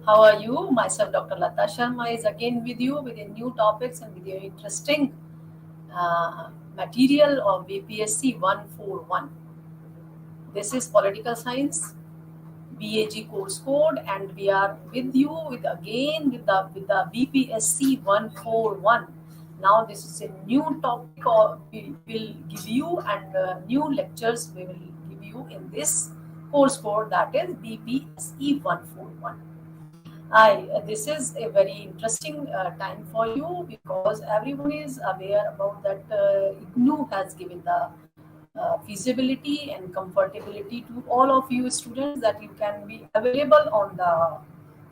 How are you? Myself, Dr. Lata Sharma, is again with you with a new topics and with your interesting material of BPSC 141. This is political science, BAG course code, and we are with you with the BPSC 141. Now this is a new topic we will give you, and new lectures we will give you in this course code, that is BPSC 141. This is a very interesting time for you because everyone is aware about that IGNOU has given the feasibility and comfortability to all of you students that you can be available on the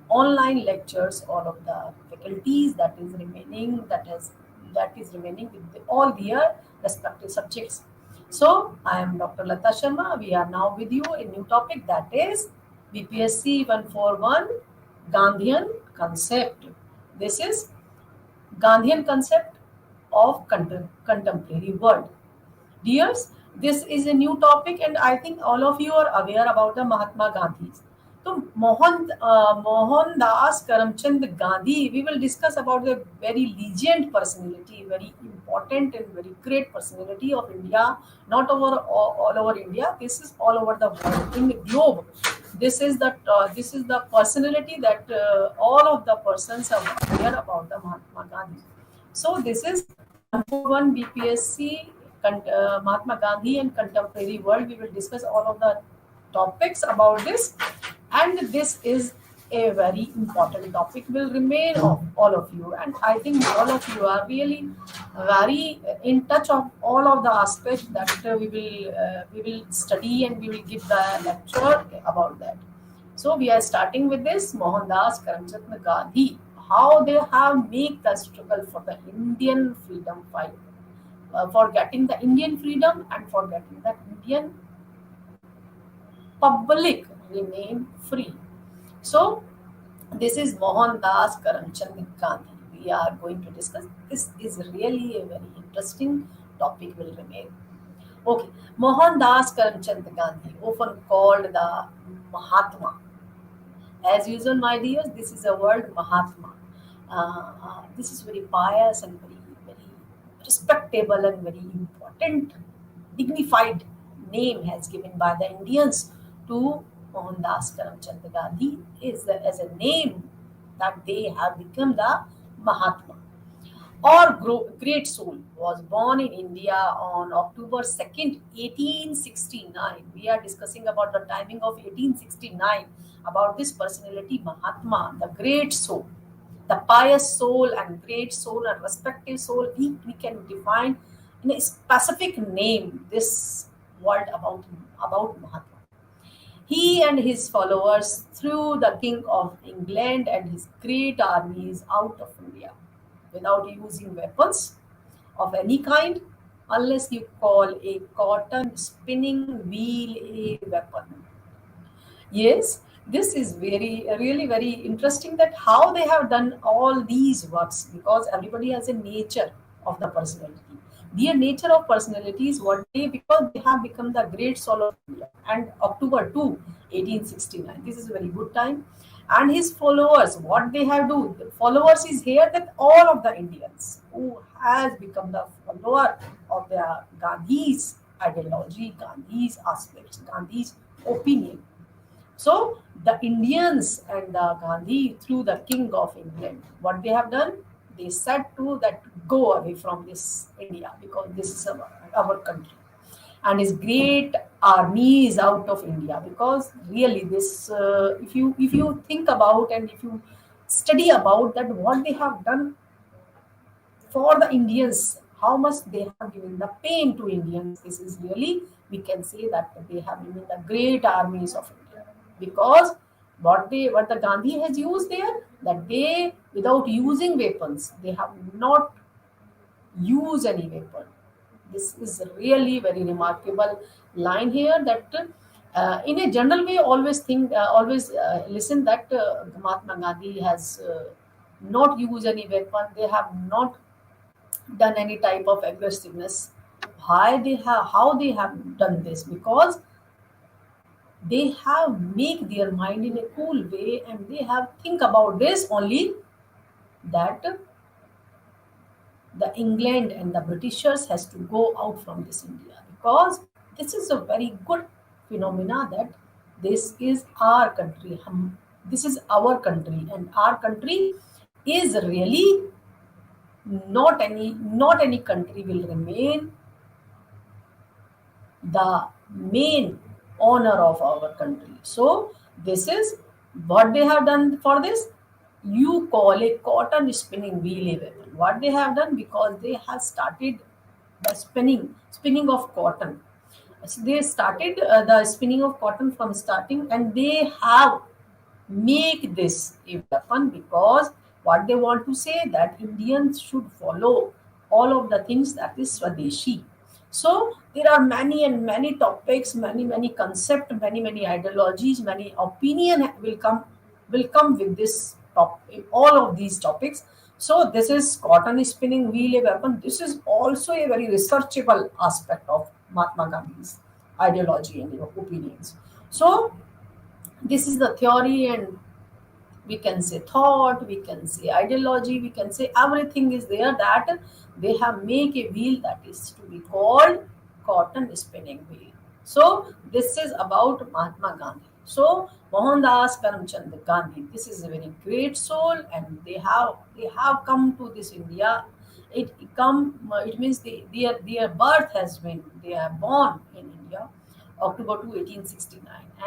online lectures, all of the faculties that is remaining with all their respective subjects. So I am Dr. Lata Sharma. We are now with you a new topic, that is BPSC 141 Gandhian concept. This is Gandhian concept of contemporary world. Dears, this is a new topic, and I think all of you are aware about the Mahatma Gandhis. So Mohandas Karamchand Gandhi, we will discuss about the very legend personality, very important and very great personality of India, not all over India. This is all over the world, in the globe. This is the personality that all of the persons are aware about the Mahatma Gandhi. So this is 141 BPSC Mahatma Gandhi and contemporary world. We will discuss all of the topics about this, and this is a very important topic. Will remain of all of you, and I think all of you are really very in touch of all of the aspects that we will study, and we will give the lecture about that. So we are starting with this Mohandas Karamchand Gandhi, how they have made the struggle for the Indian freedom fight, for getting the Indian freedom and for getting the Indian public remain free. So this is Mohandas Karamchand Gandhi. We are going to discuss. This is really a very interesting topic. Will remain. Okay, Mohandas Karamchand Gandhi, often called the Mahatma. As usual, my dears, this is a word Mahatma. This is very pious and very respectable and very important, dignified name has given by the Indians to Mohandas Karamchand Gandhi is as a name that they have become the Mahatma. Or Great Soul was born in India on October 2nd, 1869. We are discussing about the timing of 1869, about this personality Mahatma, the Great Soul, the pious soul and great soul and respective soul. We can define in a specific name this word about Mahatma. He and his followers threw the King of England and his great armies out of India without using weapons of any kind, unless you call a cotton spinning wheel a weapon. Yes, this is really very interesting that how they have done all these works, because everybody has a nature of the personality. Their nature of personality is what they, because they have become the great soul of India. And October 2, 1869. This is a very good time. And his followers, what they have do, the followers is here that all of the Indians who has become the follower of the Gandhi's ideology, Gandhi's aspects, Gandhi's opinion. So the Indians and the Gandhi through the King of England, what they have done, they said to that go away from this India because this is our country, and his great army is out of India, because really this if you think about and if you study about that what they have done for the Indians, how much they have given the pain to Indians. This is really, we can say that they have given the great armies of India, because what the Gandhi has used there, that they without using weapons, they have not used any weapon. This is really very remarkable line here, that in a general way always listen that Mahatma Gandhi has not used any weapon. They have not done any type of aggressiveness. How they have done this? Because they have make their mind in a cool way, and they have think about this only, that the England and the Britishers has to go out from this India, because this is a very good phenomena that this is our country. This is our country, and our country is really not any country will remain the main honor of our country. So this is what they have done for this. You call a cotton spinning wheel a weapon. What they have done, because they have started the spinning of cotton. So they started the spinning of cotton from starting, and they have make this a weapon, because what they want to say that Indians should follow all of the things that is Swadeshi. So there are many and many topics, many concepts, many ideologies, many opinion will come with this topic, all of these topics. So this is cotton spinning wheel a weapon. This is also a very researchable aspect of Mahatma Gandhi's ideology and opinions. So this is the theory, and we can say thought, we can say ideology, we can say everything is there, that they have make a wheel that is to be called cotton spinning wheel. So this is about Mahatma Gandhi. So Mohandas Karamchand Gandhi, this is a very great soul, and they have come to this India. It means their birth has been, they are born in India October 2, 1869.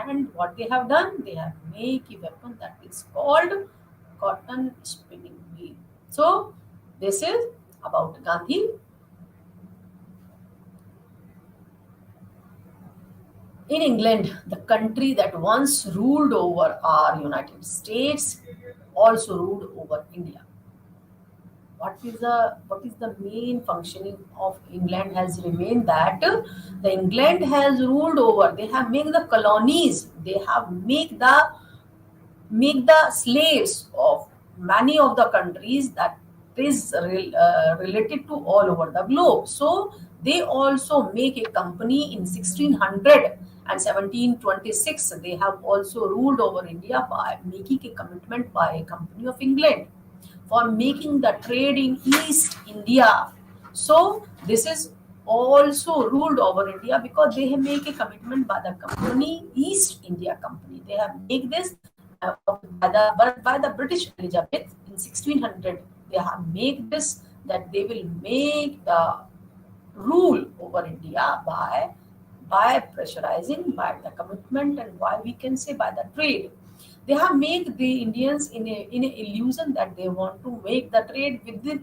And what they have done, they have made a weapon that is called cotton spinning wheel. So this is about Gandhi. In England, the country that once ruled over our United States also ruled over India. What is the main functioning of England has remained, that the England has ruled over. They have made the colonies. They have make the slaves of many of the countries that is related to all over the globe. So they also make a company in 1600 and 1726. They have also ruled over India by making a commitment by a company of England for making the trade in East India. So this is also ruled over India, because they have make a commitment by the company East India Company. They have make this by the British Elizabeth in 1600. They have made this, that they will make the rule over India by pressurizing, by the commitment, and why we can say by the trade. They have made the Indians in a illusion that they want to make the trade with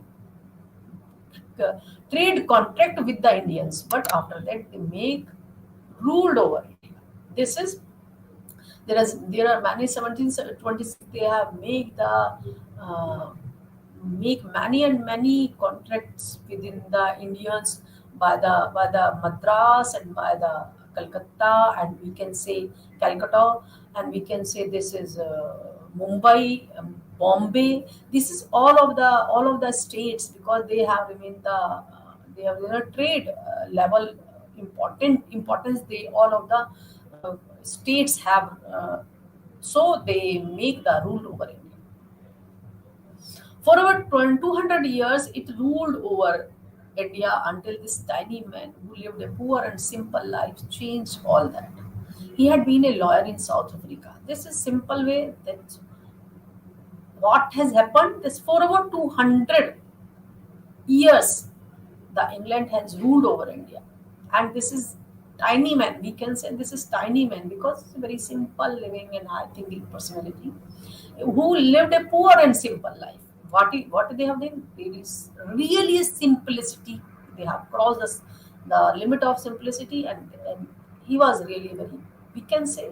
the trade contract with the Indians, but after that they make ruled over India. This is there are many 1726. They have uh, make many and many contracts within the Indians by the Madras and by the Calcutta, and we can say Calcutta, and we can say this is Mumbai, Bombay. This is all of the states, because they have remained they have trade level important importance. They all of the states have. So they make the rule over India. For over 200 years, it ruled over India until this tiny man who lived a poor and simple life changed all that. He had been a lawyer in South Africa. This is simple way that what has happened is for over 200 years, the England has ruled over India. And this is tiny man. We can say this is tiny man, because it's a very simple living and high thinking personality who lived a poor and simple life. What they have done? There is really a simplicity. They have crossed the limit of simplicity, and he was really very, we can say,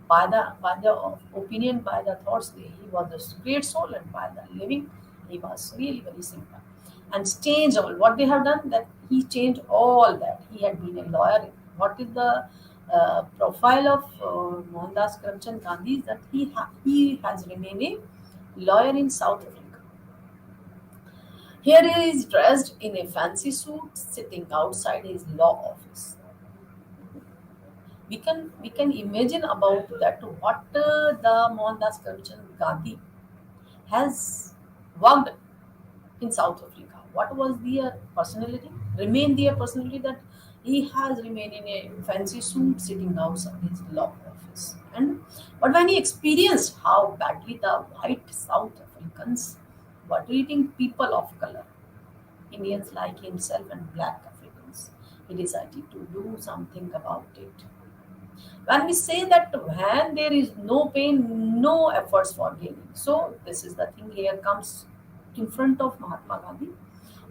by the opinion, by the thoughts, he was a great soul, and by the living, he was really very simple. And changed all. What they have done, that he changed all that. He had been a lawyer. What is the profile of Mohandas Karamchand Gandhi? Is that he has remained a lawyer in South Africa. Here he is dressed in a fancy suit, sitting outside his law office. We can imagine about that what the Mohandas Karamchand Gandhi has worked in South Africa. What was their personality? Remain their personality that he has remained in a fancy suit sitting outside his law office. And but when he experienced how badly the white South Africans were treating people of color, Indians like himself and black Africans, he decided to do something about it. When we say that when there is no pain, no efforts for gaining. So this is the thing here comes in front of Mahatma Gandhi.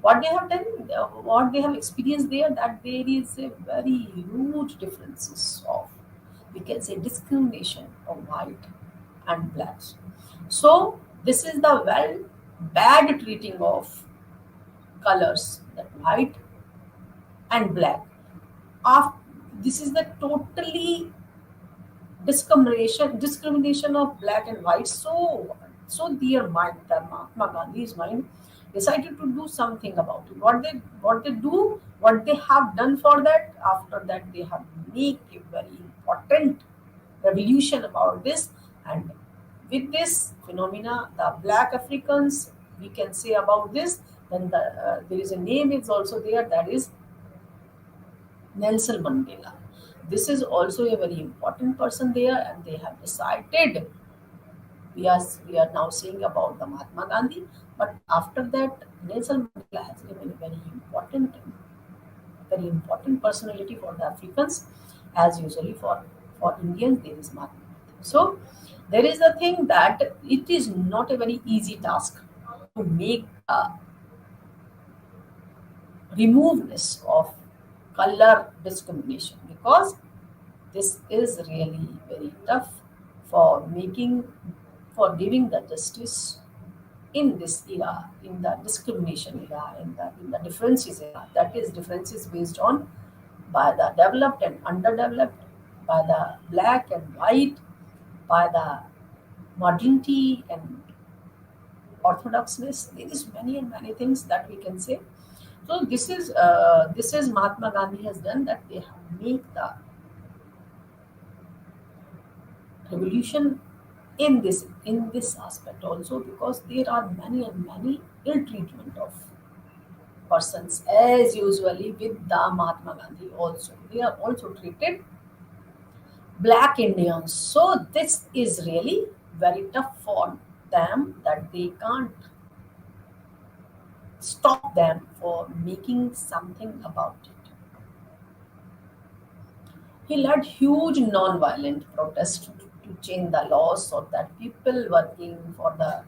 What they have done, what they have experienced there, that there is a very huge differences of, we can say, discrimination of white and blacks. So this is the well bad treating of colors, that white and black. Af This is the totally discrimination of black and white. So their mind, the Mahatma Gandhi's mind, decided to do something about it. What they have done for that, after that they have make a very important revolution about this. And with this phenomena, the black Africans, we can say about this, then there is a name is also there, that is Nelson Mandela. This is also a very important person there, and they have decided. We are now saying about the Mahatma Gandhi, but after that, Nelson Mandela has been a very important personality for the Africans, as usually for Indians there is Mahatma Gandhi. So there is a thing that it is not a very easy task to make removeness of color discrimination, because this is really very tough for making, for giving the justice in this era, in the discrimination era, in the differences era. That is differences based on by the developed and underdeveloped, by the black and white, by the modernity and orthodoxness. There is many and many things that we can say. So this is Mahatma Gandhi has done, that they have make the revolution in this aspect also, because there are many and many ill treatment of persons, as usually with the Mahatma Gandhi also. They are also treated black Indians. So this is really very tough for them, that they can't stop them for making something about it. He led huge non-violent protests to change the laws so that people working for the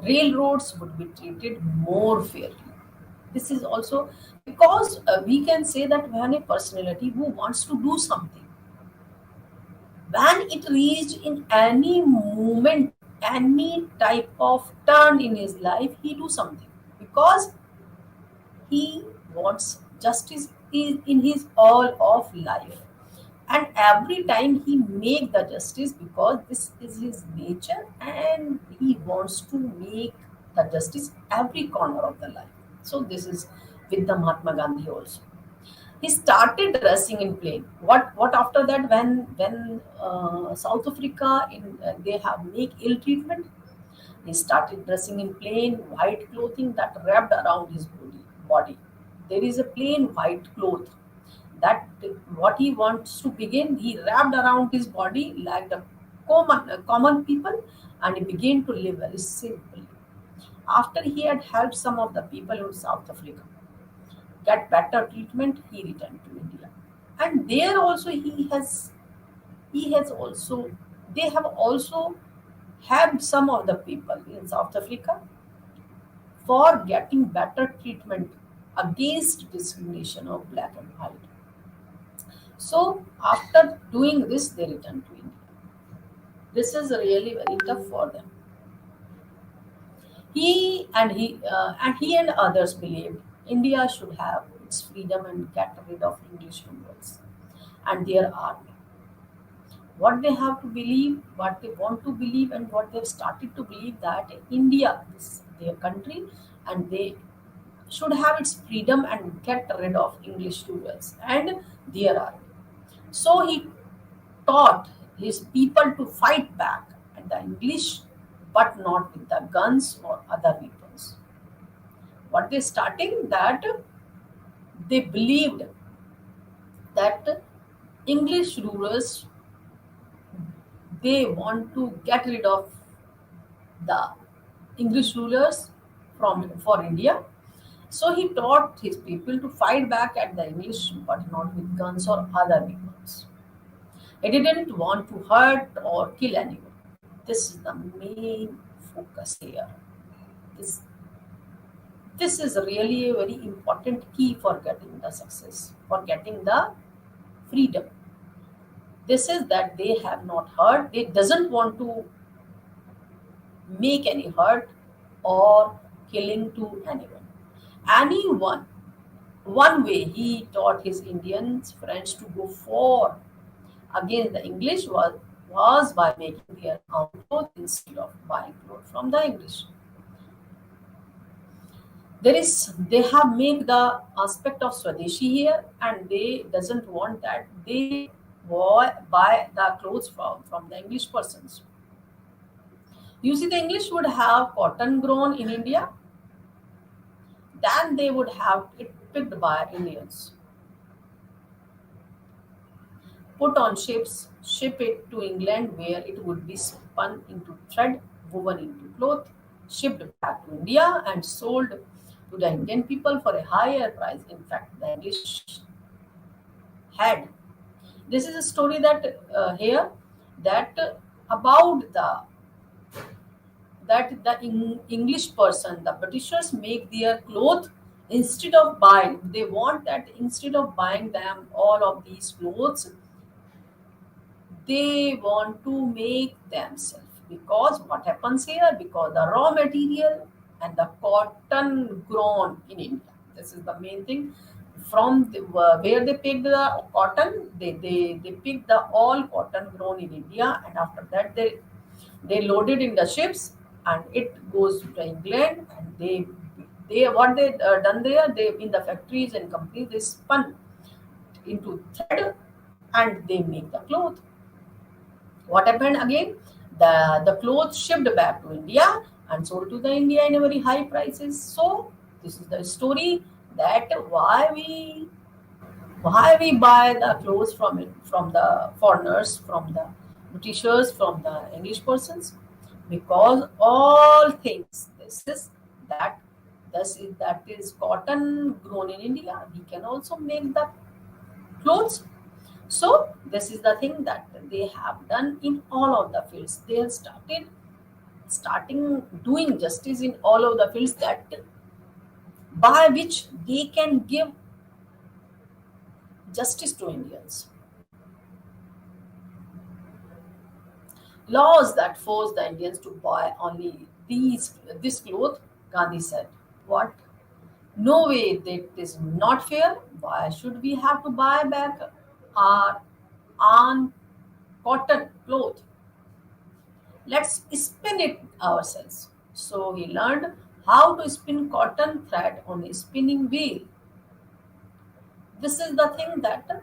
railroads would be treated more fairly. This is also because we can say that when a personality who wants to do something, when it reached in any moment, any type of turn in his life, he do something, because he wants justice in his all of life. And every time he make the justice, because this is his nature, and he wants to make the justice every corner of the life. So this is with the Mahatma Gandhi also. He started dressing in plain. What after that, when South Africa they have make ill treatment, he started dressing in plain white clothing that wrapped around his body. There is a plain white cloth that what he wants to begin, he wrapped around his body like the common people, and he began to live very simply. After he had helped some of the people in South Africa get better treatment, he returned to India. And there also he has also they have also helped some of the people in South Africa for getting better treatment against discrimination of black and white. So after doing this, they returned to India. This is really very tough for them. He and others believed India should have its freedom and get rid of English numerals and their army. What they have to believe, what they want to believe, and what they've started to believe, that India is their country, and they should have its freedom and get rid of English rulers and their army. So he taught his people to fight back at the English, but not with the guns or other weapons. What they starting that they believed that English rulers, they want to get rid of the English rulers from for India. So he taught his people to fight back at the English, but not with guns or other weapons. He didn't want to hurt or kill anyone. This is the main focus here. This, this is really a very important key for getting the success, for getting the freedom. This is that they have not hurt, they doesn't want to make any hurt or killing to anyone. Anyone, one way he taught his Indians, French to go for against the English was by making their own clothes instead of buying clothes from the English. They have made the aspect of Swadeshi here, and they doesn't want that they buy the clothes from the English persons. You see, the English would have cotton grown in India, then they would have it picked by Indians, put on ships, ship it to England where it would be spun into thread, woven into cloth, shipped back to India and sold to the Indian people for a higher price. In fact, the English had. This is a story that here that about the English person, the Britishers make their clothes instead of buying. They want that instead of buying them all of these clothes, they want to make themselves. Because what happens here? Because the raw material and the cotton grown in India. This is the main thing. From where they picked the cotton, they picked the all cotton grown in India, and after that they load it in the ships and it goes to England, and they what they done there, they in the factories and companies they spun into thread and they make the cloth. What happened again? The clothes shipped back to India and sold to the India in a very high prices. So this is the story that why we buy the clothes from the foreigners, from the Britishers, from the English persons, because all things that is cotton grown in India. We can also make the clothes. So this is the thing that they have done in all of the fields. They have starting doing justice in all of the fields that by which they can give justice to Indians. Laws that force the Indians to buy only this cloth, Gandhi said. What? No way, that is not fair. Why should we have to buy back our own cotton cloth? Let's spin it ourselves. So he learned how to spin cotton thread on a spinning wheel. This is the thing that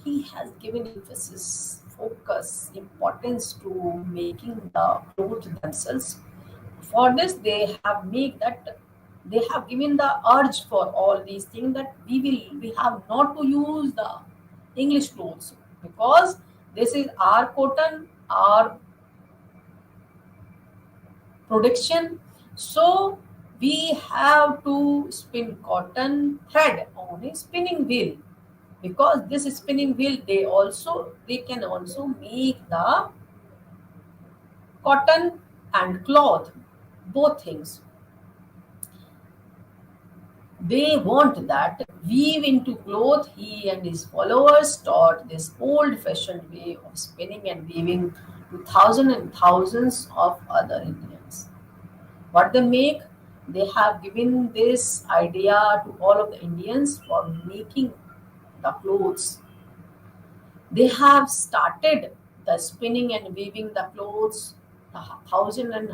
he has given emphasis, focus, importance to making the clothes themselves. For this, they have given the urge for all these things that we have not to use the English clothes, because this is our cotton, our production. So we have to spin cotton thread on a spinning wheel, because this spinning wheel they can also make the cotton and cloth, both things. They want that weave into cloth. He and his followers taught this old fashioned way of spinning and weaving to thousands and thousands of other Indians. What they make, they have given this idea to all of the Indians for making the clothes. They have started the spinning and weaving the clothes. Thousand and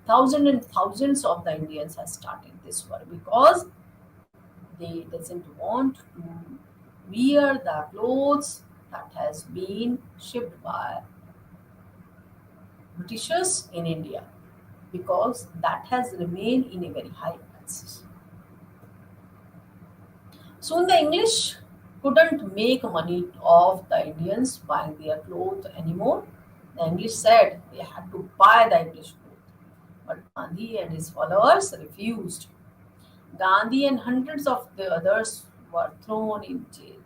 thousands of the Indians have started this work because they doesn't want to wear the clothes that has been shipped by Britishers in India because that has remained in a very high prices. Soon the English couldn't make money off the Indians buying their clothes anymore. The English said they had to buy the English clothes. But Gandhi and his followers refused. Gandhi and hundreds of the others were thrown in jail.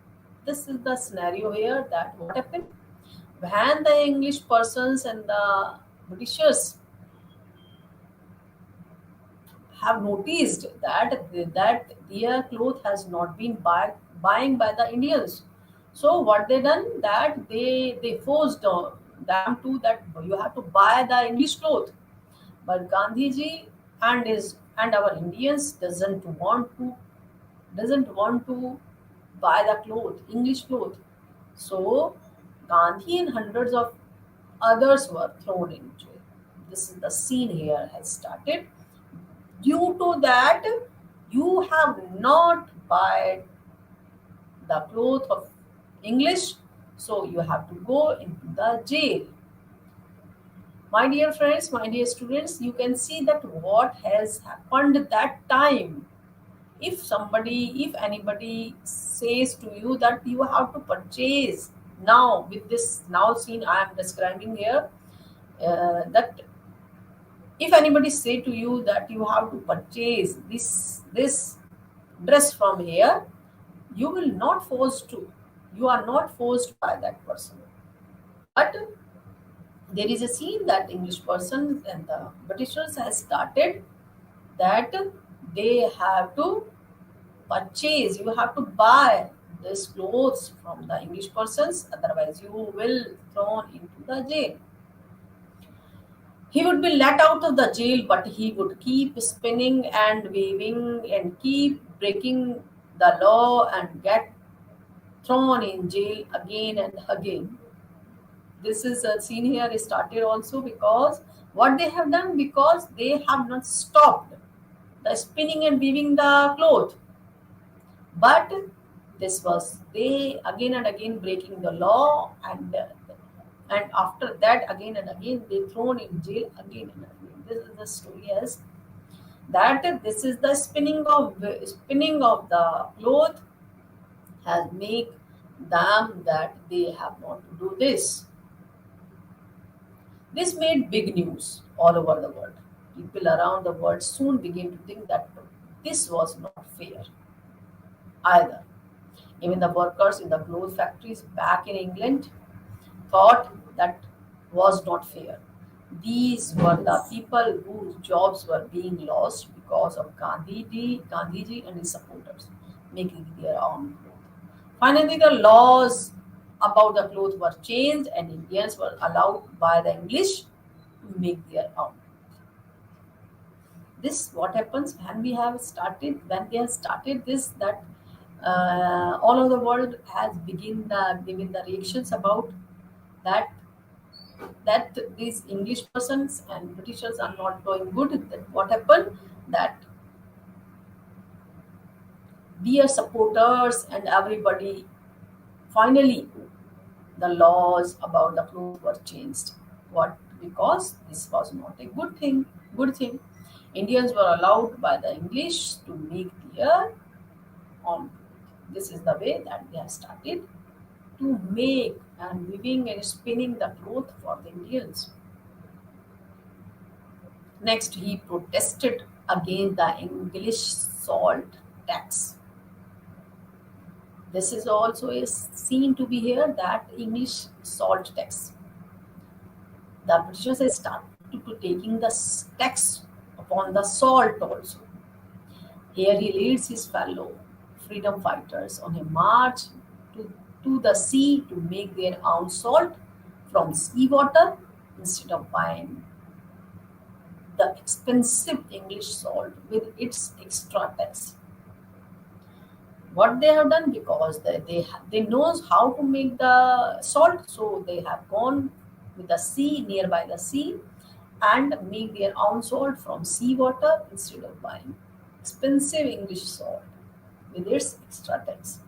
This is the scenario here that what happened when the English persons and the Britishers have noticed that their cloth has not been buying by the Indians. So what they done that they forced them to that you have to buy the English cloth. But Gandhiji and our Indians doesn't want to buy the cloth, English cloth. So Gandhi and hundreds of others were thrown in jail. This is the scene here has started. Due to that, you have not buy the cloth of English, so you have to go into the jail. My dear friends, my dear students, you can see that what has happened that time. If anybody says to you that you have to purchase now with this now scene I am describing here, that if anybody say to you that you have to purchase this dress from here, you will not forced to. You are not forced by that person. But there is a scene that English persons and the Britishers has started that they have to purchase. You have to buy these clothes from the English persons, otherwise you will thrown into the jail. He would be let out of the jail, but he would keep spinning and weaving and keep breaking the law and get thrown in jail again and again. This is a scene here started also because what they have done because they have not stopped the spinning and weaving the cloth. But this was they again and again breaking the law and after that again and again they thrown in jail again and again. This is the story as that this is the spinning of the cloth has made them that they have not to do this. This made big news all over the world. People around the world soon began to think that this was not fair either. Even the workers in the clothes factories back in England thought that was not fair. These were the people whose jobs were being lost because of Gandhiji and his supporters making their own clothes. Finally, the laws about the clothes were changed and Indians were allowed by the English to make their own. This what happens when they have started this that all over the world has given the reactions about that that these English persons and Britishers are not doing good. That what happened that their supporters and everybody finally the laws about the clothes were changed. What because this was not a good thing. Good thing. Indians were allowed by the English to make their own. This is the way that they have started to make and weaving and spinning the cloth for the Indians. Next, he protested against the English salt tax. This is also a seen to be here that English salt tax. The Britishers have started to taking the tax upon the salt also. Here he leads his fellow freedom fighters on a march to the sea to make their own salt from seawater instead of buying the expensive English salt with its extra tax. What they have done because they knows how to make the salt, so they have gone with the sea nearby the sea and make their own salt from seawater instead of buying expensive English salt with its extra tax.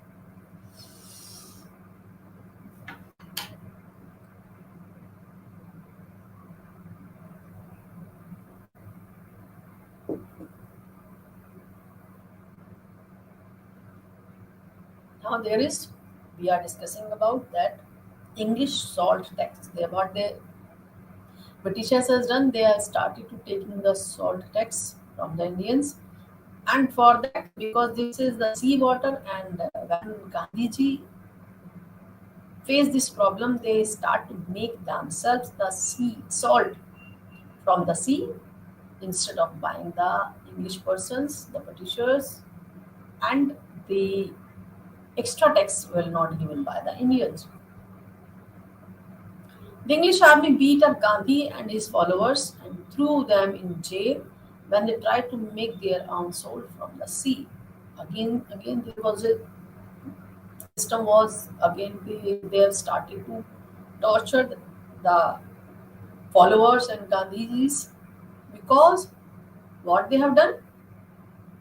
Now there is, we are discussing about that English salt tax. They what the Britishers has done, they have started to taking the salt tax from the Indians, and for that, because this is the sea water, and when Gandhiji faced this problem, they start to make themselves the sea salt from the sea instead of buying the English persons, the Britishers, and the extra tax will not given by the Indians. The English army beat up Gandhi and his followers and threw them in jail when they tried to make their own salt from the sea. Again, there was a system was again they have started to torture the followers and Gandhijis because what they have done,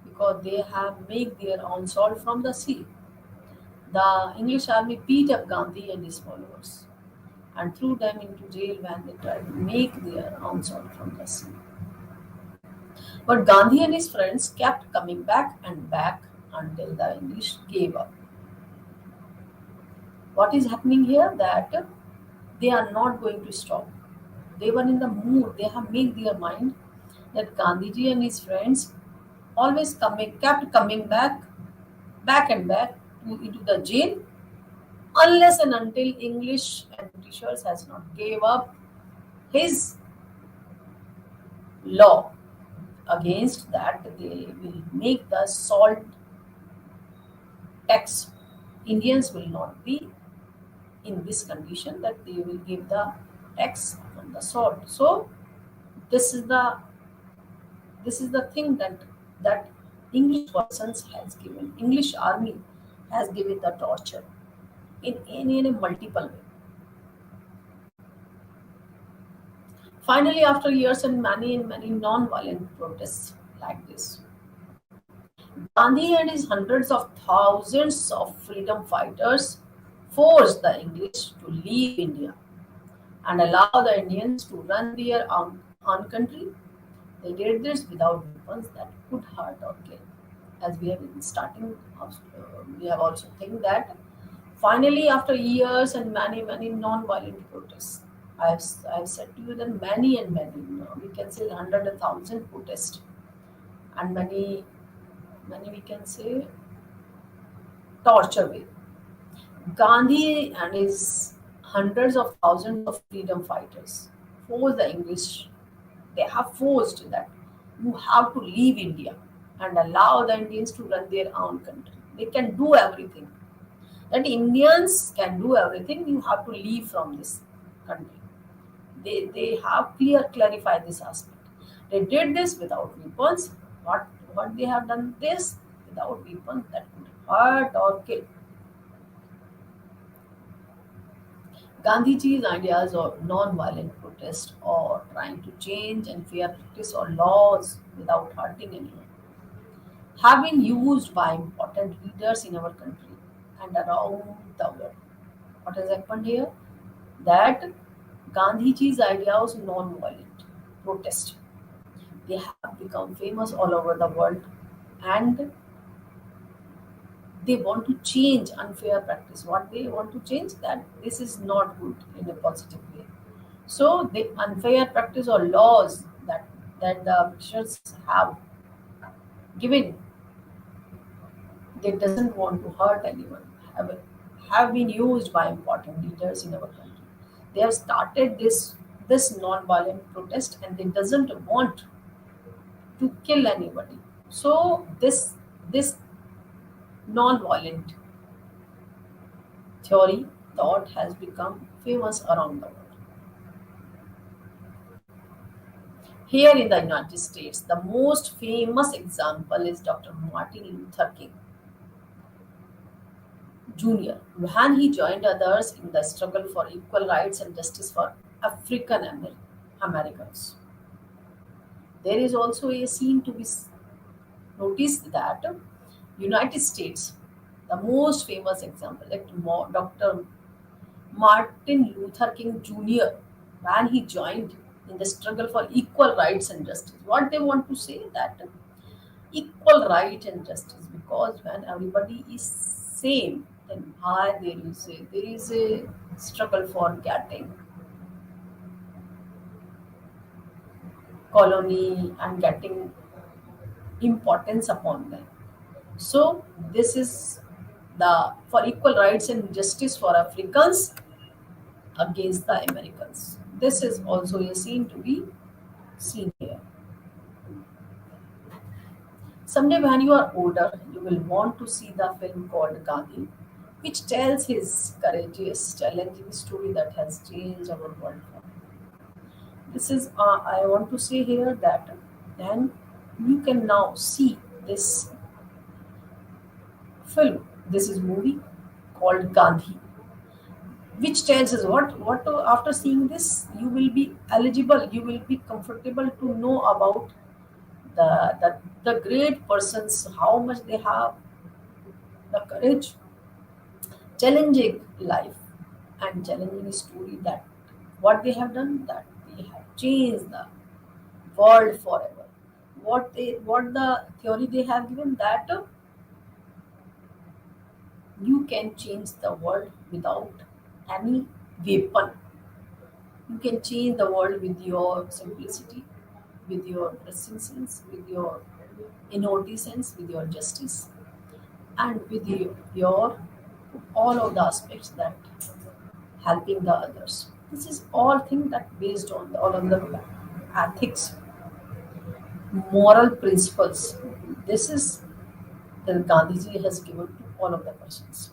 because they have made their own salt from the sea. The English army beat up Gandhi and his followers and threw them into jail when they tried to make their own salt from the sea. But Gandhi and his friends kept coming back and back until the English gave up. What is happening here? That they are not going to stop. They were in the mood, they have made their mind that Gandhiji and his friends always kept coming back and back into the jail unless and until English and Britishers has not gave up his law against that they will make the salt tax. Indians will not be in this condition that they will give the tax on the salt. So this is the thing that English persons has given, English army has given the torture in a multiple way. Finally, after years and many non-violent protests like this, Gandhi and his hundreds of thousands of freedom fighters forced the English to leave India and allow the Indians to run their own country. They did this without weapons that could hurt or kill. As we have been we have also think that finally, after years and many non-violent protests, I have said to you that many and many, we can say hundred and thousand protests, and many we can say torture way. Gandhi and his hundreds of thousands of freedom fighters forced the English. They have forced that you have to leave India and allow the Indians to run their own country. They can do everything. That Indians can do everything. You have to leave from this country. They have clarified this aspect. They did this without weapons. What they have done this without weapons that could hurt or kill. Gandhiji's ideas of non-violent protest or trying to change and fair practice or laws without hurting anyone have been used by important leaders in our country and around the world. What has happened here? That Gandhiji's ideas of non-violent protest, they have become famous all over the world, and they want to change unfair practice. What they want to change, that this is not good in a positive way. So the unfair practice or laws that the Britishers have given, they doesn't want to hurt anyone, have been used by important leaders in our country. They have started this non-violent protest and they doesn't want to kill anybody. So this non-violent theory thought has become famous around the world. Here in the United States, the most famous example is Dr. Martin Luther King Jr. when he joined others in the struggle for equal rights and justice for African Americans. There is also a scene to be noticed that United States, the most famous example, like Dr. Martin Luther King Jr., when he joined in the struggle for equal rights and justice. What they want to say that equal right and justice, because when everybody is same, Then why there is a struggle for getting colony and getting importance upon them. So this is the for equal rights and justice for Africans against the Americans. This is also a scene to be seen here. Someday, when you are older, you will want to see the film called Gandhi, which tells his courageous, challenging story that has changed our world. This is, I want to say here that then you can now see this film. This is movie called Gandhi, which tells us after seeing this you will be eligible, you will be comfortable to know about the the, the great persons, how much they have the courage, challenging life and challenging story, that what they have done, that they have changed the world forever. What the theory they have given, that you can change the world without any weapon. You can change the world with your simplicity, with your dressing sense, with your innocence, with your justice, and with your all of the aspects that helping the others. This is all thing that based on all of the ethics, moral principles. This is that Gandhiji has given to all of the persons.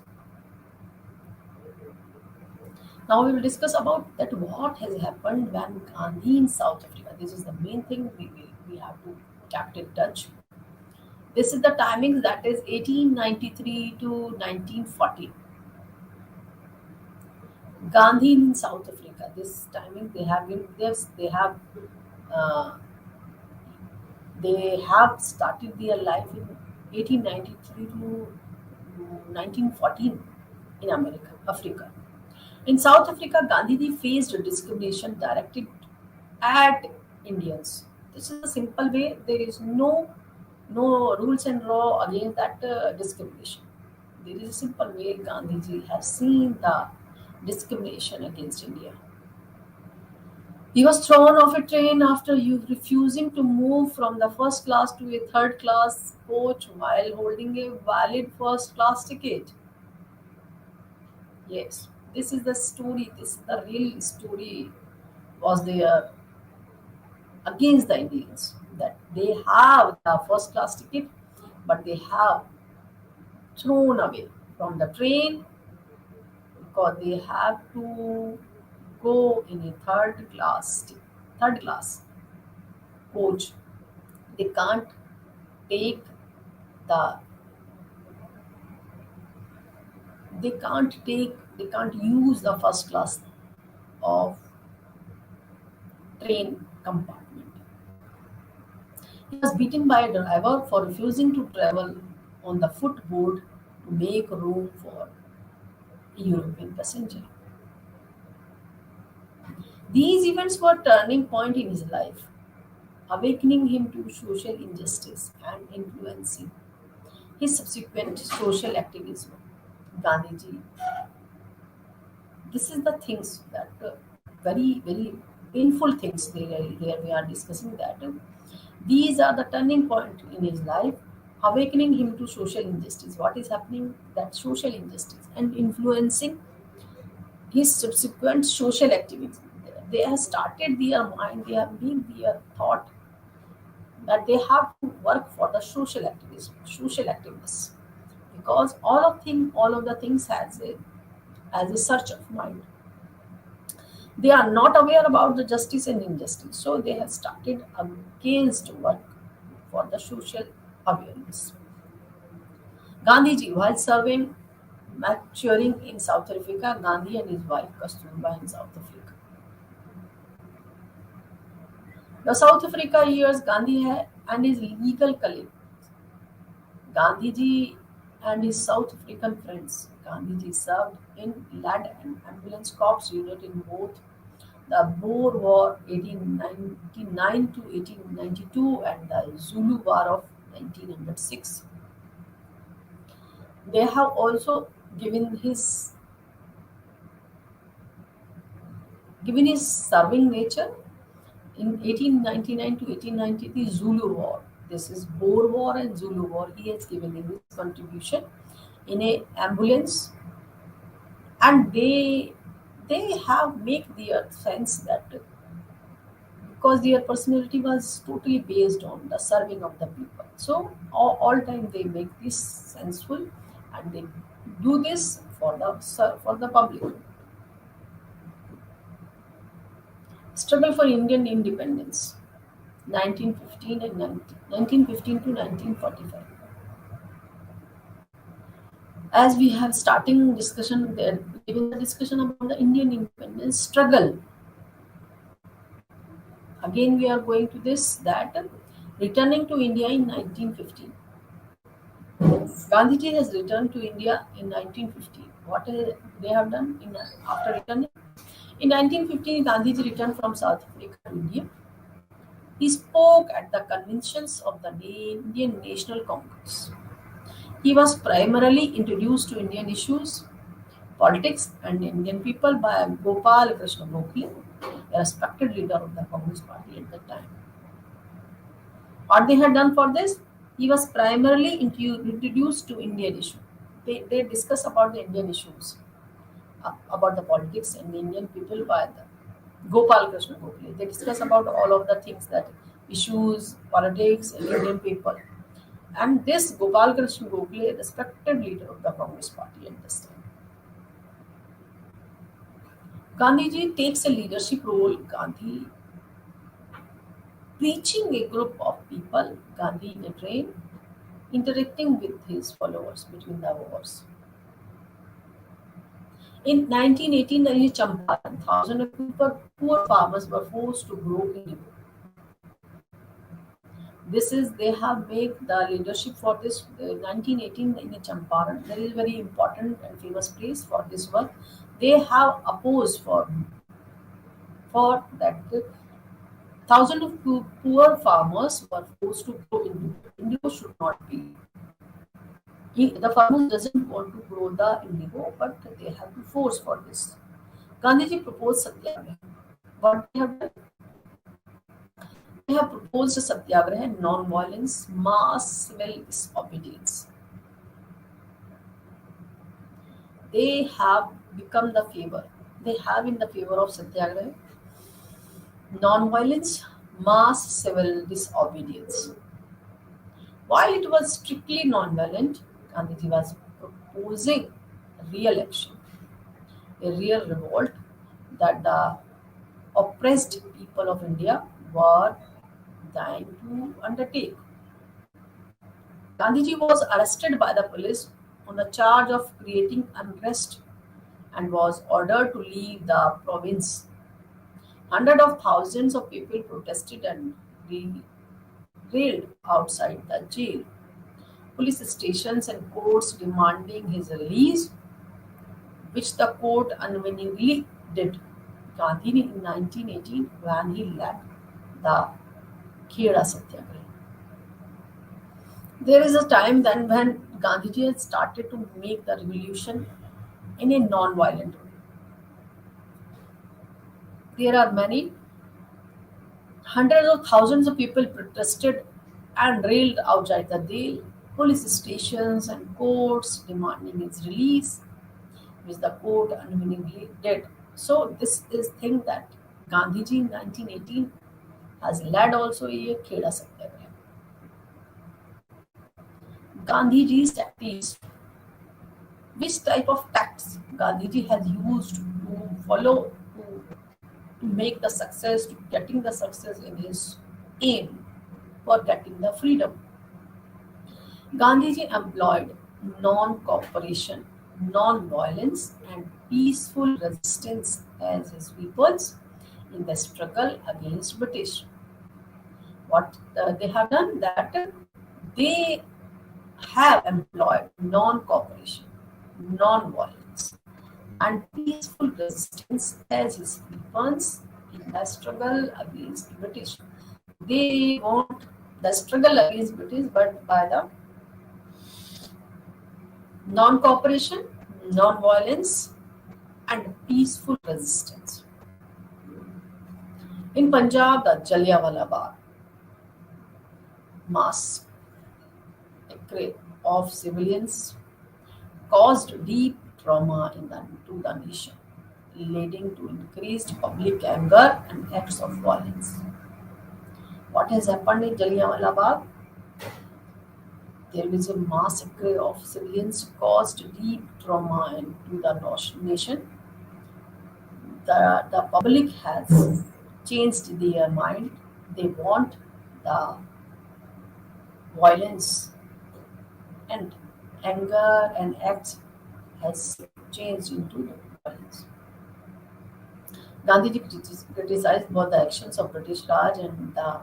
Now we will discuss about that what has happened when Gandhi in South Africa. This is the main thing we have to keep in touch. This is the timing, that is 1893 to 1940. Gandhi in South Africa. This timing they have been this uh, they have started their life in 1893 to 1914 in Africa. In South Africa, Gandhiji faced discrimination directed at Indians. This is a simple way. There is no rules and law against that discrimination. There is a simple way Gandhiji has seen the discrimination against India. He was thrown off a train after refusing to move from the first class to a third class coach while holding a valid first class ticket. Yes, this is the story. This is the real story was there against the Indians, that they have the first class ticket, but they have thrown away from the train because they have to go in a third class coach. They can't take the they can't use the first class of train compartment. He was beaten by a driver for refusing to travel on the footboard to make room for a European passenger. These events were turning point in his life, awakening him to social injustice and influencing his subsequent social activism. Gandhiji, this is the things that very painful things there we are discussing, that these are the turning point in his life, awakening him to social injustice. What is happening? That social injustice and influencing his subsequent social activities. They have started their mind, they have been their thought that they have to work for the social activism, social activists, because all of the things has a search of mind. They are not aware about the justice and injustice, so they have started against work for the social awareness. Gandhiji, while serving maturing in South Africa, Gandhi and his wife Kasturba in South Africa. The South Africa years, and his legal colleague, Gandhiji and his South African friends. Gandhiji served in led an ambulance corps unit in both the Boer War 1899 to 1892 and the Zulu War of 1906. They have also given his given his serving nature in 1899 to 1890, the Zulu War. This is Boer War and Zulu War. He has given his contribution in a ambulance, and they have make their sense that because their personality was totally based on the serving of the people. So all time they make this senseful, and they do this for the public. Struggle for Indian independence, 1915 and 1915 to 1945. As we have starting discussion there, given the discussion about the Indian independence struggle, again we are going to this that returning to India in 1915. Gandhiji has returned to India in 1915. What they have done after returning? In 1915, Gandhiji returned from South Africa to India. He spoke at the conventions of the Indian National Congress. He was primarily introduced to Indian issues, politics, and Indian people by Gopal Krishna Gokhale, a respected leader of the Congress party at that time. What they had done for this? He was primarily introduced to Indian issues. They discuss about the Indian issues, about the politics and the Indian people by the Gopal Krishna Gokhale. They discuss about all of the things that issues, politics, and Indian people. And this Gopal Krishna Gokhale, a respected leader of the Congress party at this time. Gandhiji takes a leadership role. Gandhi preaching a group of people, Gandhi in a train, interacting with his followers between the wars. In 1918, in Champaran, thousands of poor farmers were forced to grow indigo. This is they have made the leadership for this 1918 in Champaran. That is very important and famous place for this work. They have opposed for that thousands of poor farmers were forced to grow indigo. Indigo should not be. The farmers doesn't want to grow the indigo, but they have to force for this. Gandhiji proposed satyagraha. What they have done? They have proposed satyagraha, non-violence, mass civil disobedience. They have become the favor. They have in the favor of satyagraha, non-violence, mass civil disobedience. While it was strictly non-violent, Gandhiji was proposing real action, a real revolt that the oppressed people of India were dying to undertake. Gandhiji was arrested by the police on the charge of creating unrest and was ordered to leave the province. Hundreds of thousands of people protested and railed outside the jail. Police stations and courts demanding his release, which the court unwillingly did. Gandhi in 1918 when he led the Kheda Satyagraha. There is a time then when Gandhiji had started to make the revolution in a non-violent way. There are many hundreds of thousands of people protested and railed outside the jail, police stations and courts demanding his release, which the court unwillingly did. So this is thing that Gandhiji in 1918 has led also a Kheda Satyagraha. Gandhiji's tactics. Which type of tactics Gandhiji has used to follow to make the success, to getting the success in his aim for getting the freedom? Gandhiji employed non-cooperation, non-violence, and peaceful resistance as his weapons in the struggle against British. What they have done that they have employed non-cooperation, non-violence, and peaceful resistance as his weapons in the struggle against British. They want the struggle against British, but by the non-cooperation, non-violence, and peaceful resistance. In Punjab, the Jallianwala Bagh massacre of civilians caused deep trauma to the nation, leading to increased public anger and acts of violence. What has happened in Jallianwala Bagh? There is a massacre of civilians caused deep trauma into the nation. The public has changed their mind. They want the violence and anger and acts has changed into violence. Gandhiji criticized both the actions of British Raj and the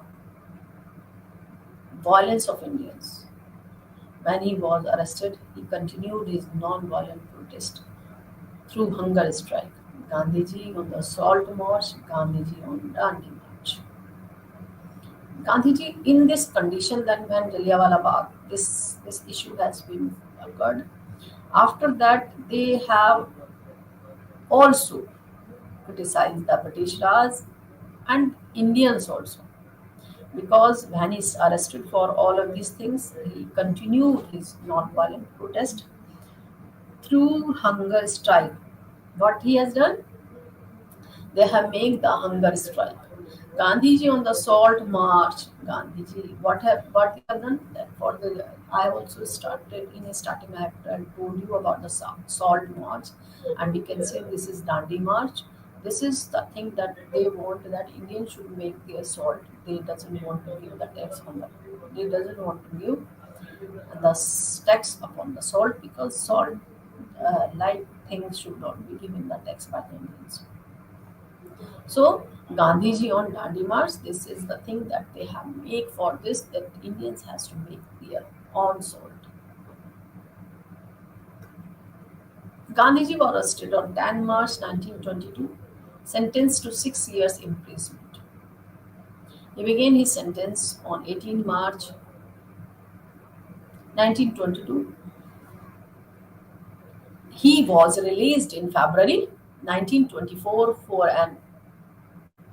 violence of Indians. When he was arrested, he continued his non-violent protest through hunger strike. Gandhiji on the Salt March, Gandhiji on Dandi March. Gandhiji, in this condition, then when Jallianwala Bagh, this issue has been occurred. After that, they have also criticized the British Raj and Indians also, because when he's arrested for all of these things, he continued his non-violent protest through hunger strike. What he has done? They have made the hunger strike. Gandhiji on the Salt March. Gandhiji, what they have done? That for the I also started in a starting. I told you about the Salt March, and we can say this is Dandi March. This is the thing that they want, that Indians should make their salt. They doesn't want to give the tax on the. They doesn't want to give the tax upon the salt, because salt like things should not be given the tax by the Indians. So Gandhiji on Dandi March, this is the thing that they have make for this, that Indians has to make their own salt. Gandhiji was arrested on 10 March 1922, sentenced to 6 years imprisonment. He began his sentence on 18 March 1922. He was released in February 1924 for an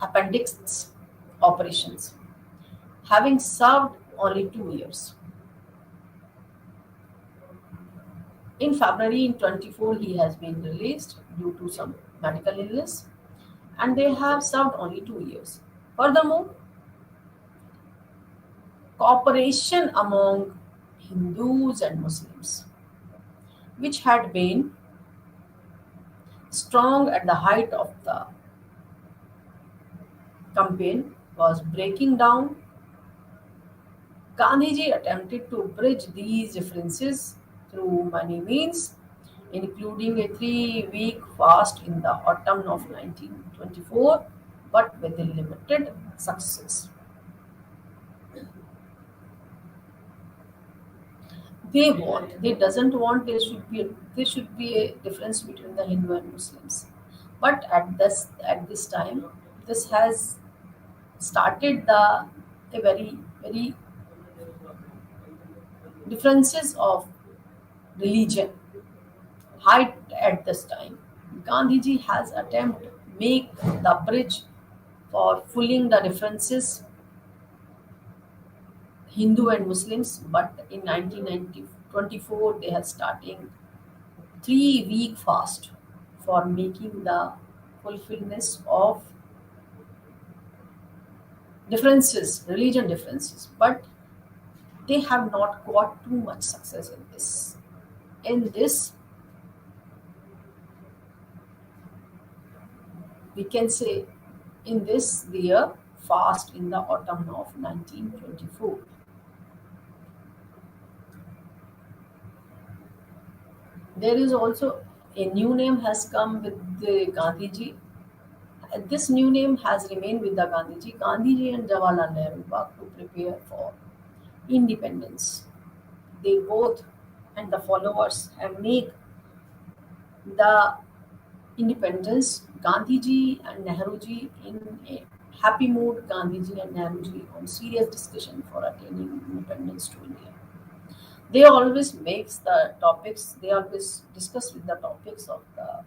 appendix operations, having served only 2 years. In February in 24, he has been released due to some medical illness, and they have served only 2 years. Furthermore, cooperation among Hindus and Muslims, which had been strong at the height of the campaign, was breaking down. Gandhiji attempted to bridge these differences through many means, including a 3-week fast in the autumn of 1924, but with limited success. They doesn't want there should be a difference between the Hindu and Muslims. But at this time, this has started the a very differences of religion height at this time. Gandhiji has attempted make the bridge for filling the differences Hindu and Muslims, but in 1924 they have starting 3-week fast for making the fulfillment of differences, religion differences, but they have not got too much success in this. In this, we can say, in this year fast in the autumn of 1924. There is also a new name has come with the Gandhiji. This new name has remained with the Gandhiji. Gandhiji and Jawaharlal Nehru worked to prepare for independence. They both and the followers have made the independence. Gandhiji and Nehruji in a happy mood. Gandhiji and Nehruji on serious discussion for attaining independence to India. They always makes the topics. They always discuss with the topics of the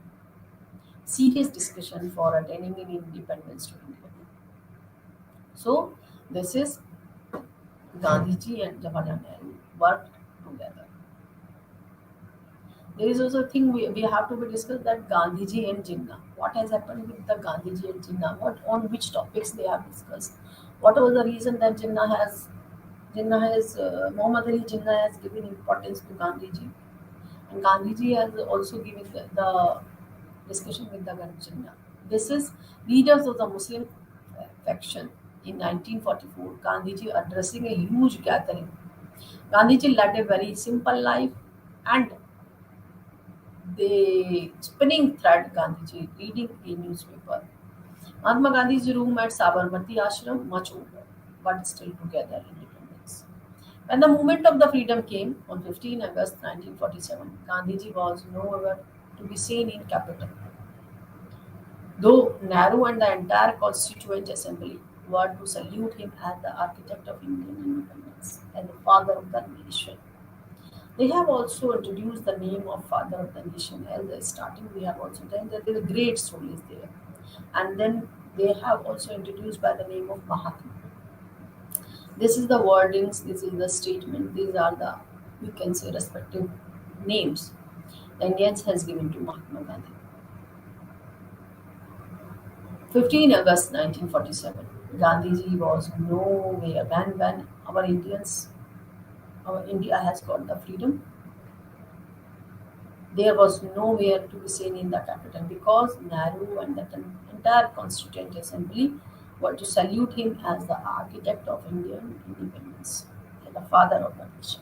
serious discussion for attaining an independence to India. So this is Gandhiji and Jawaharlal Nehru worked together. There is also a thing we have to be discussed that Gandhiji and Jinnah. What has happened with the Gandhiji and Jinnah? What on which topics they have discussed? What was the reason that Jinnah has Muhammad Ali Jinnah has given importance to Gandhiji, and Gandhiji has also given the discussion with the Jinnah. This is leaders of the Muslim faction in 1944. Gandhiji addressing a huge gathering. Gandhiji led a very simple life and the spinning thread Gandhiji reading a newspaper. Mahatma Gandhi's room at Sabarmati Ashram much older, but still together independence. When the movement of the freedom came on 15 August 1947, Gandhiji was nowhere to be seen in capital. Though Nehru and the entire Constituent Assembly were to salute him as the architect of Indian independence and the father of the nation. They have also introduced the name of father of the nation. As the starting, we have also done that the great soul is there, and then they have also introduced by the name of Mahatma. This is the wordings. This is the statement. These are the we can say respective names the Indians has given to Mahatma Gandhi. 15 August 1947. Gandhiji was nowhere when our India has got the freedom. There was nowhere to be seen in the capital because Nehru and the entire Constituent Assembly were to salute him as the architect of Indian independence and the father of the nation.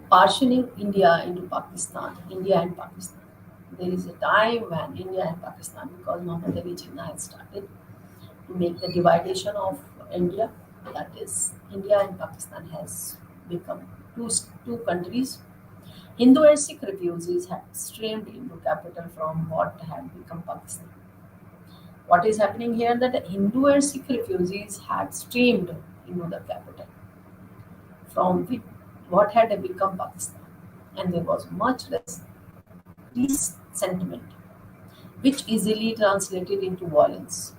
Partitioning India into Pakistan, India and Pakistan. There is a time when India and Pakistan, because Muhammad Ali Jinnah had started to make the dividation of India, that is, India and Pakistan has become two countries. Hindu and Sikh refugees had streamed into capital from what had become Pakistan. What is happening here that Hindu and Sikh refugees had streamed into the capital from what had become Pakistan, and there was much resentment, which easily translated into violence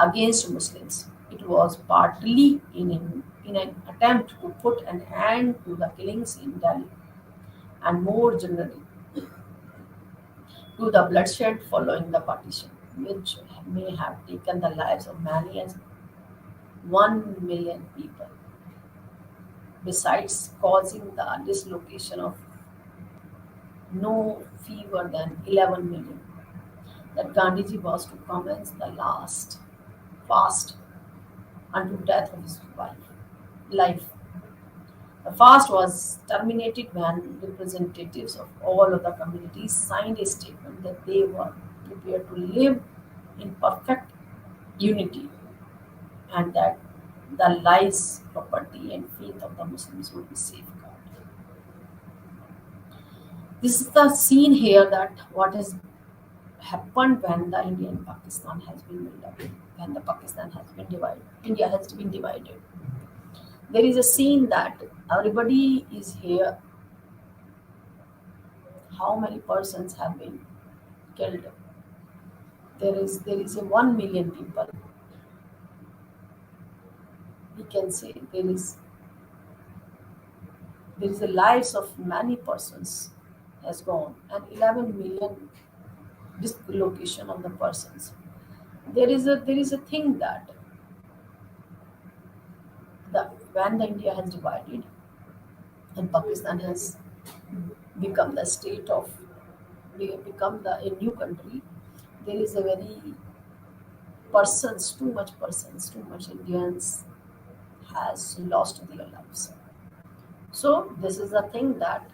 against Muslims. It was partly in an attempt to put an end to the killings in Delhi and more generally to the bloodshed following the partition, which may have taken the lives of many as 1 million people, besides causing the dislocation of no fewer than 11 million. That Gandhiji was to commence the last fast unto death of his life. The fast was terminated when representatives of all of the communities signed a statement that they were prepared to live in perfect unity and that the lives, property, and faith of the Muslims would be safeguarded. This is the scene here that what has happened when the India and Pakistan has been built up, when the Pakistan has been divided, India has been divided. There is a scene that everybody is here. How many persons have been killed? There is a 1 million people. We can say there is a lives of many persons has gone and 11 million dislocation of the persons. There is a thing that the when the India has divided and Pakistan has become the state of we have become a new country, there is a very too much Indians has lost their lives. So this is the thing that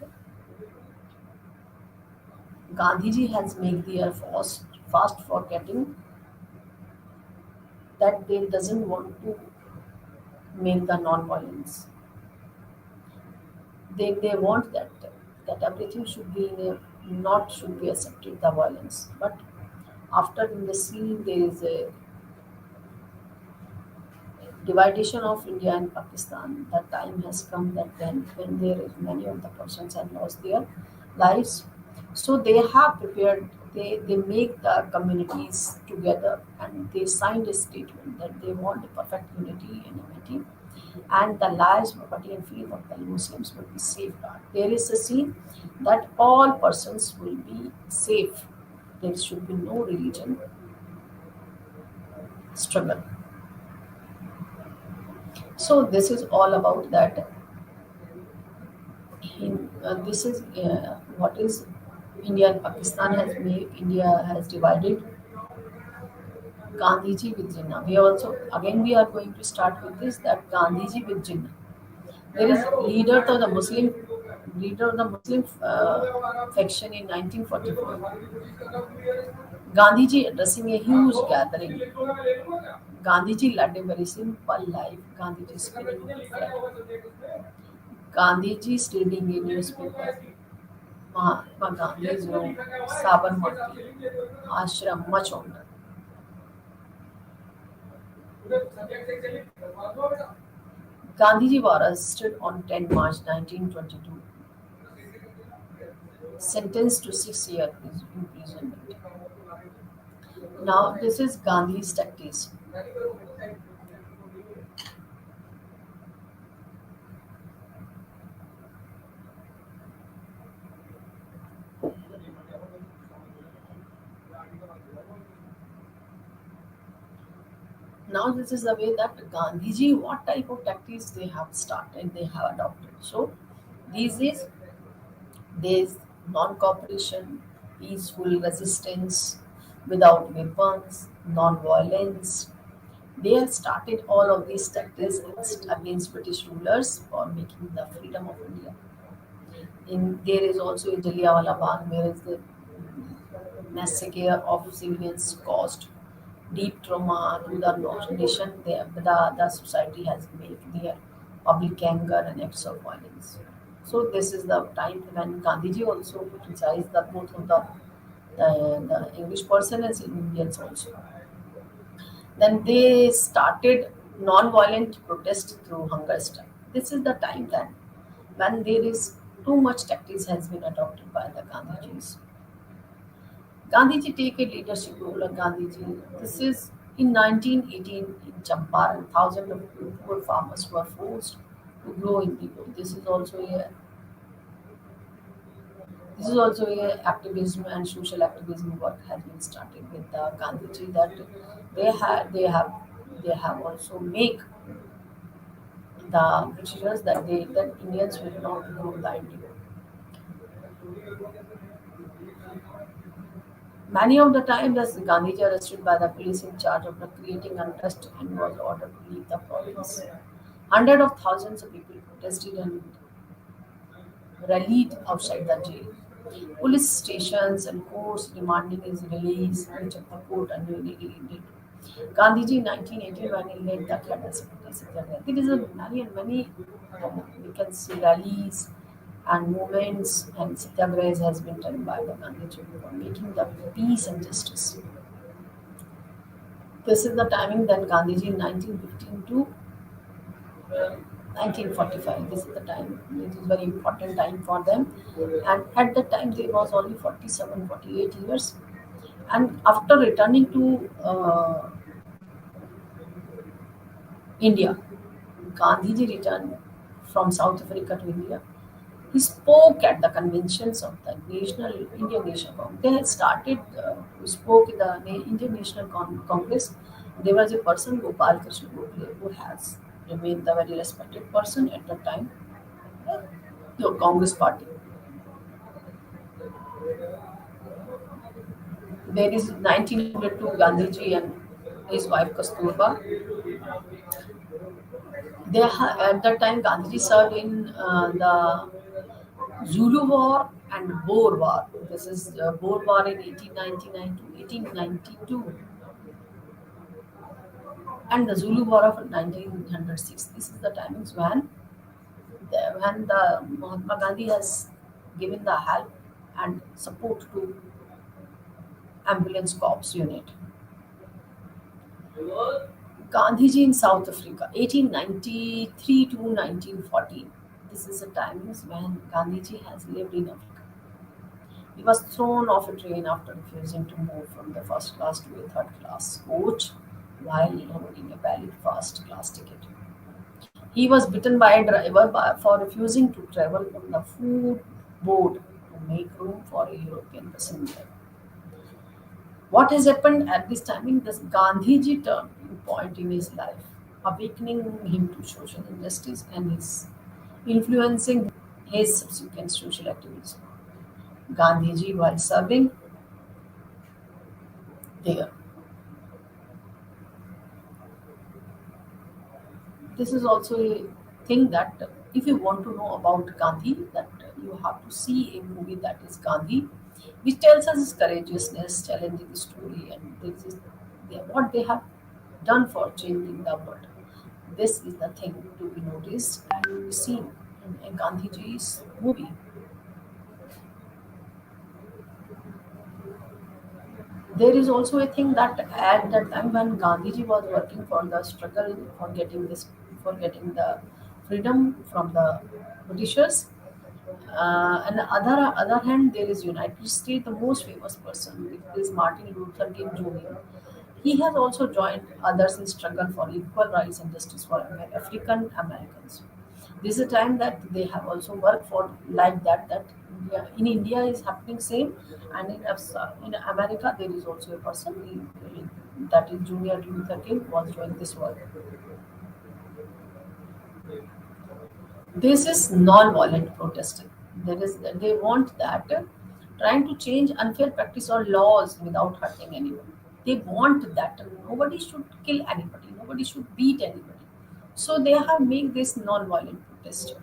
Gandhiji has made their fast forgetting that they doesn't want to make the non-violence. They want that everything should be in a, not should be accepted the violence. But after in the scene there is a Dividation of India and Pakistan. The time has come that when there is many of the persons have lost their lives, so they have prepared. They make the communities together and they signed a statement that they want a perfect unity and amity, and the lives, property, and faith of the Muslims will be safeguarded. There is a scene that all persons will be safe. There should be no religion struggle. So this is all about that. This is what is India and Pakistan has made. India has divided Gandhiji with Jinnah. We also again we are going to start with this that Gandhiji with Jinnah. There is leader of the Muslim faction in 1944. Gandhiji addressing a huge gathering. Gandhiji led a very simple life. Gandhiji spinning a flag. Gandhiji reading a newspaper. Mahatma Gandhi's home, Sabarmati ashram, much older. Gandhiji was arrested on 10 March 1922, sentenced to 6 years imprisonment. Now, this is Gandhi's tactics. Now, this is the way that Gandhiji, what type of tactics they have started, they have adopted. So, these is there's non-cooperation, peaceful resistance without weapons, non-violence. They have started all of these tactics against British rulers for making the freedom of India. There is also in Jallianwala Bagh, where is the massacre of civilians caused deep trauma to the nation. The society has made their public anger and acts of violence. So this is the time when Gandhiji also criticized the both of the English person as Indians also. Then they started non-violent protest through hunger strike. This is the time then when there is too much tactics has been adopted by the Gandhijis. Gandhiji take a leadership role of Gandhiji. This is in 1918 in Champaran, thousands of poor farmers were forced to grow indigo. This is also a activism and social activism work has been started with the Gandhiji that they have also make the Britishers that Indians will not grow the indigo. Many of the time, thus Gandhiji arrested by the police in charge of the creating unrest and was ordered to leave the province. Hundreds of thousands of people protested and rallied outside the jail. Police stations and courts demanding his release, which of the court unwillingly did. Gandhiji in 1918 when he led the Khada Satyagraha. There is a many we can see rallies and movements and satyagrahas has been done by the Gandhiji for making the peace and justice. This is the timing that Gandhiji in 1915 to 1945. This is the time. It is very important time for them. And at that time, they was only 47, 48 years. And after returning to India, Gandhiji returned from South Africa to India. He spoke at the conventions of the National Indian National Congress. They had started, spoke in the Indian National Congress. There was a person, Gopal Krishna Gokhale, who has remained the very respected person at the time, the Congress party. There is 1902 Gandhiji and his wife Kasturba. At that time, Gandhiji served in the Zulu War and Boer War. This is Boer War in 1899 to 1892 and the Zulu War of 1906. This is the timings when the Mahatma Gandhi has given the help and support to ambulance corps unit. Gandhiji in South Africa, 1893 to 1914. This is the times when Gandhiji has lived in Africa. He was thrown off a train after refusing to move from the first class to a third class coach while holding a valid first class ticket. He was beaten by a driver for refusing to travel on the food board to make room for a European passenger. What has happened at this timing? This Gandhiji turning point in his life, awakening him to social injustice and his influencing his subsequent social activism. Gandhiji, while serving there, this is also a thing that if you want to know about Gandhi, that you have to see a movie that is Gandhi, which tells us his courageousness, challenging the story, and what they have done for changing the world. This is the thing to be noticed and to be seen in Gandhiji's movie. There is also a thing that at the time when Gandhiji was working for the struggle for getting the freedom from the Britishers, and the other hand, there is United States. The most famous person is Martin Luther King Jr. He has also joined others in struggle for equal rights and justice for African Americans. This is a time that they have also worked for like that. That in India is happening same, and in America there is also a person that is Junior Luther King was doing this work. This is non-violent protesting. They want that trying to change unfair practice or laws without hurting anyone. They want that nobody should kill anybody, nobody should beat anybody. So they have made this non-violent protest.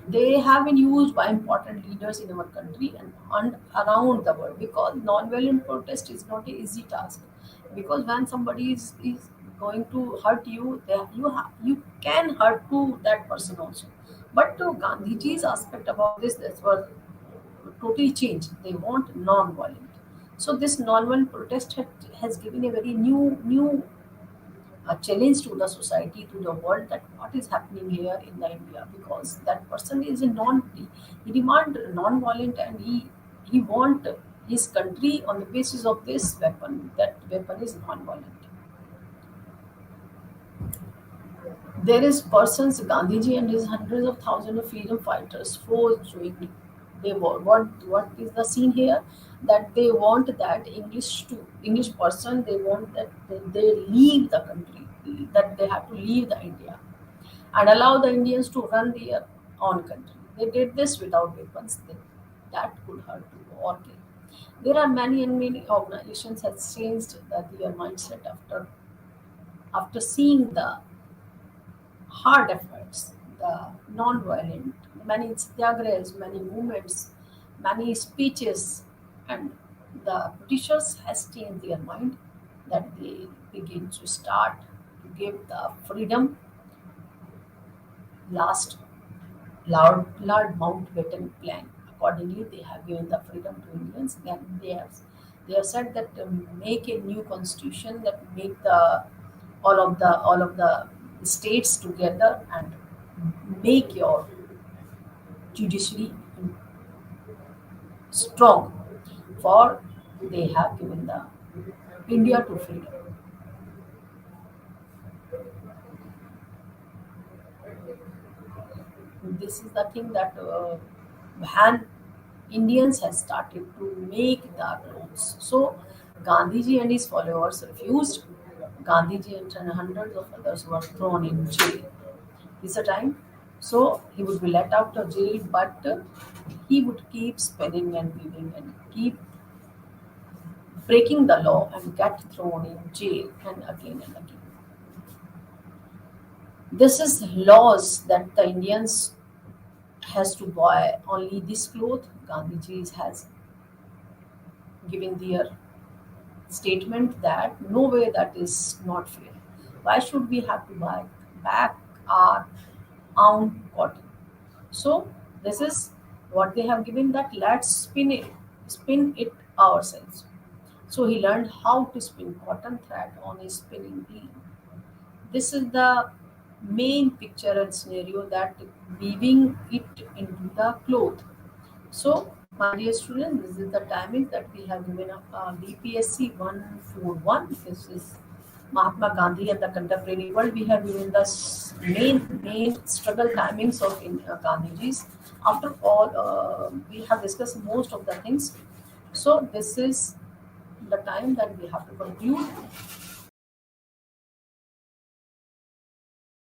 They have been used by important leaders in our country and around the world because non-violent protest is not an easy task. Because when somebody is going to hurt you, you can hurt to that person also. But to Gandhiji's aspect about this was totally changed. They want non-violent. So this non-violent protest has given a very new a challenge to the society, to the world, that what is happening here in the India, because that person is a he demand non-violent, and he want his country on the basis of this weapon. That weapon is non-violent. There is persons Gandhiji and his hundreds of thousands of freedom fighters forced jointly. They want what is the scene here? That they want that English person. They want that they leave the country. That they have to leave the India and allow the Indians to run their own country. They did this without weapons. That could hurt to or kill. There are many and many organizations has changed their mindset after seeing the hard efforts, the non-violent, many satyagrahas, many movements, many speeches, and the Britishers has changed their mind that they begin to start to give the freedom. Last Lord Mountbatten plan. Accordingly, they have given the freedom to Indians. Then they have said that make a new constitution that make the all of the states together and make your judiciary strong. For they have given the India to freedom. This is the thing that Han Indians has started to make the clothes. So Gandhiji and his followers refused. Gandhiji and hundreds of others were thrown in jail. This a time. So he would be let out of jail, but he would keep spinning and weaving and keep breaking the law and get thrown in jail and again and again. This is laws that the Indians has to buy only this cloth. Gandhiji has given their statement that no way that is not fair. Why should we have to buy back our own cotton? So this is what they have given that let's spin it ourselves. So he learned how to spin cotton thread on a spinning wheel. This is the main picture and scenario that weaving it into the cloth. So, my dear students, this is the timing that we have given up BPSC 141. This is Mahatma Gandhi and the contemporary world. We have given the main struggle timings of Gandhiji's. After all, we have discussed most of the things. So, this is the time that we have to conclude.